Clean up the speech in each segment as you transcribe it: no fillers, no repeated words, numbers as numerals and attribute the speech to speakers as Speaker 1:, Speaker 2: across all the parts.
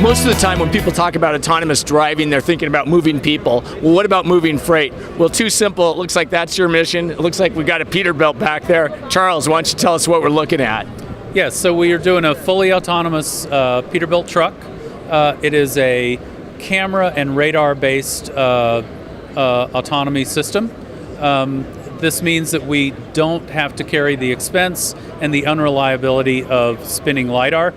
Speaker 1: Most of the time when people talk about autonomous driving, they're thinking about moving people. Well, what about moving freight? Well, too simple. It looks like that's your mission. It looks like we got a Peterbilt back there. Charles, why don't you tell us what we're looking at?
Speaker 2: Yes, so we are doing a fully autonomous Peterbilt truck. It is a camera and radar-based autonomy system. This means that we don't have to carry the expense and the unreliability of spinning LiDAR.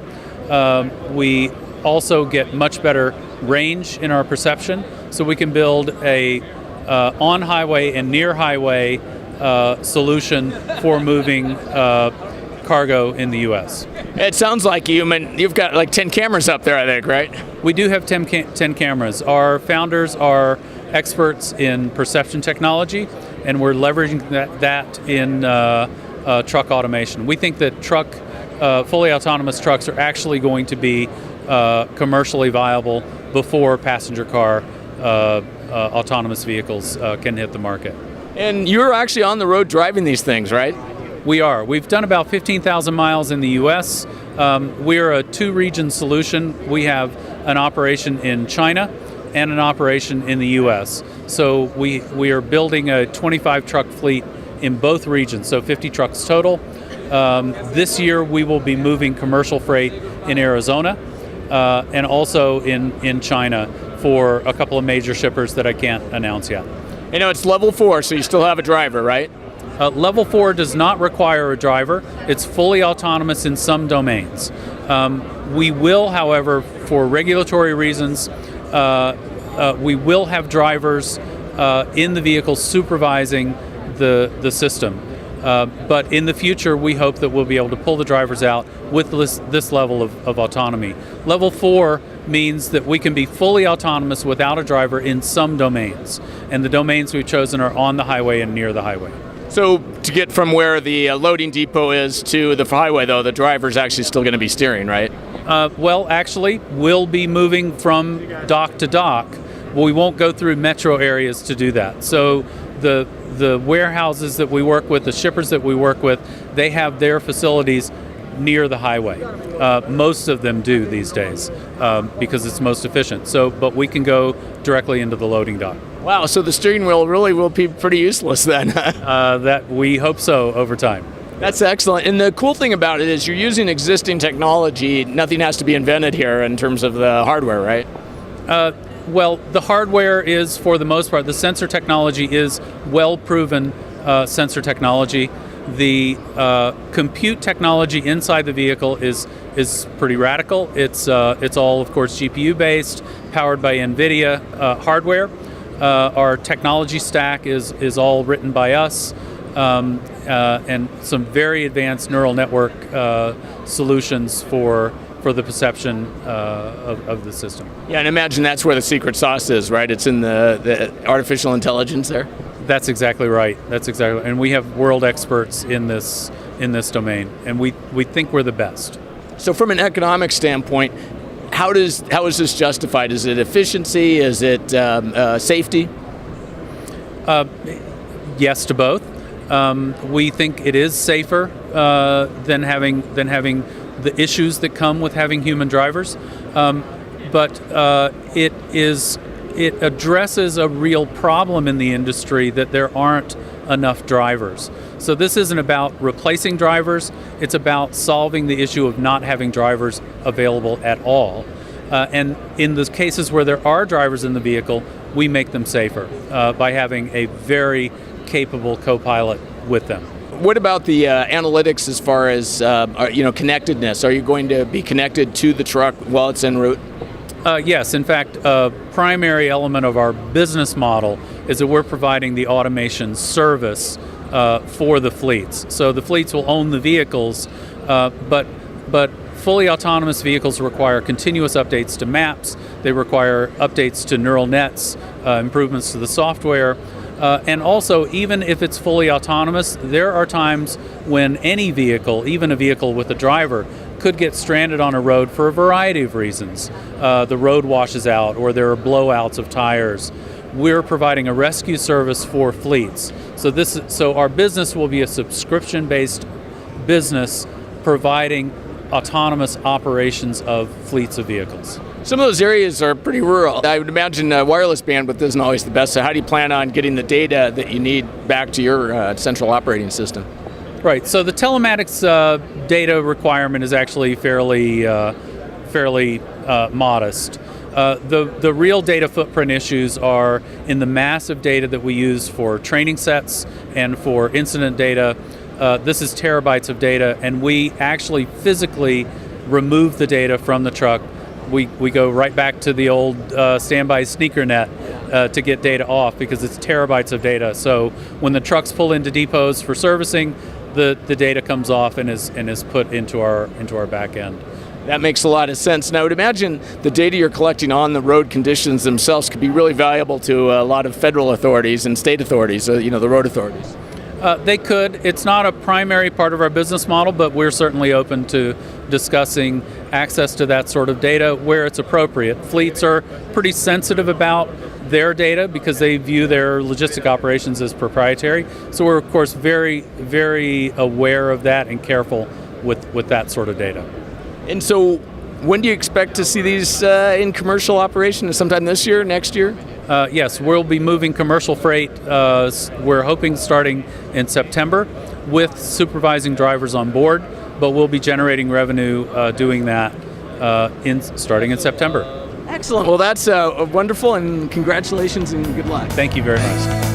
Speaker 2: We also get much better range in our perception, so we can build a on-highway and near-highway solution for moving cargo in the U.S.
Speaker 1: It sounds like you've got like 10 cameras up there, I think, right?
Speaker 2: We do have 10 cameras. Our founders are experts in perception technology, and we're leveraging that in truck automation. We think that fully autonomous trucks are actually going to be commercially viable before passenger car autonomous vehicles can hit the market.
Speaker 1: And you're actually on the road driving these things, right?
Speaker 2: We are. We've done about 15,000 miles in the U.S. We're a two-region solution. We have an operation in China and an operation in the U.S. So we are building a 25 truck fleet in both regions, so 50 trucks total. This year we will be moving commercial freight in Arizona and also in China for a couple of major shippers that I can't announce yet.
Speaker 1: You know, it's level 4, so you still have a driver, right?
Speaker 2: Level 4 does not require a driver. It's fully autonomous in some domains. We will, however, for regulatory reasons, we will have drivers in the vehicle supervising the system. But in the future, we hope that we'll be able to pull the drivers out with this level of autonomy. Level 4 means that we can be fully autonomous without a driver in some domains. And the domains we've chosen are on the highway and near the highway.
Speaker 1: So to get from where the loading depot is to the highway, though, the driver's actually still going to be steering, right?
Speaker 2: Well, actually, we'll be moving from dock to dock. We won't go through metro areas to do that. So the warehouses that we work with, the shippers that we work with, they have their facilities near the highway. Most of them do these days because it's most efficient. But we can go directly into the loading dock.
Speaker 1: Wow, so the steering wheel really will be pretty useless then.
Speaker 2: That we hope so over time.
Speaker 1: That's excellent. And the cool thing about it is you're using existing technology. Nothing has to be invented here in terms of the hardware, right?
Speaker 2: Well, the hardware is, for the most part, the sensor technology is well-proven sensor technology. The compute technology inside the vehicle is pretty radical. It's all, of course, GPU-based, powered by Nvidia hardware. Our technology stack is all written by us, and some very advanced neural network solutions for the perception of the system. Yeah, and imagine that's where the secret sauce is, right? It's in the artificial intelligence there. That's exactly right. And we have world experts in this domain, and we think we're the best.
Speaker 1: So from an economic standpoint, how is this justified? Is it efficiency? Is it safety?
Speaker 2: Yes to both. We think it is safer than having the issues that come with having human drivers, but it addresses a real problem in the industry that there aren't enough drivers. So this isn't about replacing drivers, it's about solving the issue of not having drivers available at all. And in the cases where there are drivers in the vehicle, we make them safer by having a very capable co-pilot with them.
Speaker 1: What about the analytics as far as connectedness? Are you going to be connected to the truck while it's en route?
Speaker 2: Yes, in fact, a primary element of our business model is that we're providing the automation service for the fleets. So the fleets will own the vehicles, but fully autonomous vehicles require continuous updates to maps. They require updates to neural nets, improvements to the software. And also, even if it's fully autonomous, there are times when any vehicle, even a vehicle with a driver, could get stranded on a road for a variety of reasons. The road washes out, or there are blowouts of tires. We're providing a rescue service for fleets. So our business will be a subscription-based business providing autonomous operations of fleets of vehicles.
Speaker 1: Some of those areas are pretty rural. I would imagine wireless bandwidth isn't always the best. So how do you plan on getting the data that you need back to your central operating system?
Speaker 2: Right. So the telematics data requirement is actually fairly modest. The real data footprint issues are in the massive data that we use for training sets and for incident data. This is terabytes of data, and we actually physically remove the data from the truck. We go right back to the old standby sneaker net to get data off because it's terabytes of data. So when the trucks pull into depots for servicing, the data comes off and is put into our back end.
Speaker 1: That makes a lot of sense. Now, I would imagine the data you're collecting on the road conditions themselves could be really valuable to a lot of federal authorities and state authorities, the road authorities.
Speaker 2: They could. It's not a primary part of our business model, but we're certainly open to discussing access to that sort of data where it's appropriate. Fleets are pretty sensitive about their data because they view their logistic operations as proprietary. So we're, of course, very, very aware of that and careful with that sort of data.
Speaker 1: And so when do you expect to see these in commercial operation? Sometime this year, next year?
Speaker 2: Yes, we'll be moving commercial freight, we're hoping starting in September with supervising drivers on board, but we'll be generating revenue doing that starting in September.
Speaker 1: Excellent. Well, that's wonderful, and congratulations and good luck.
Speaker 2: Thank you very much.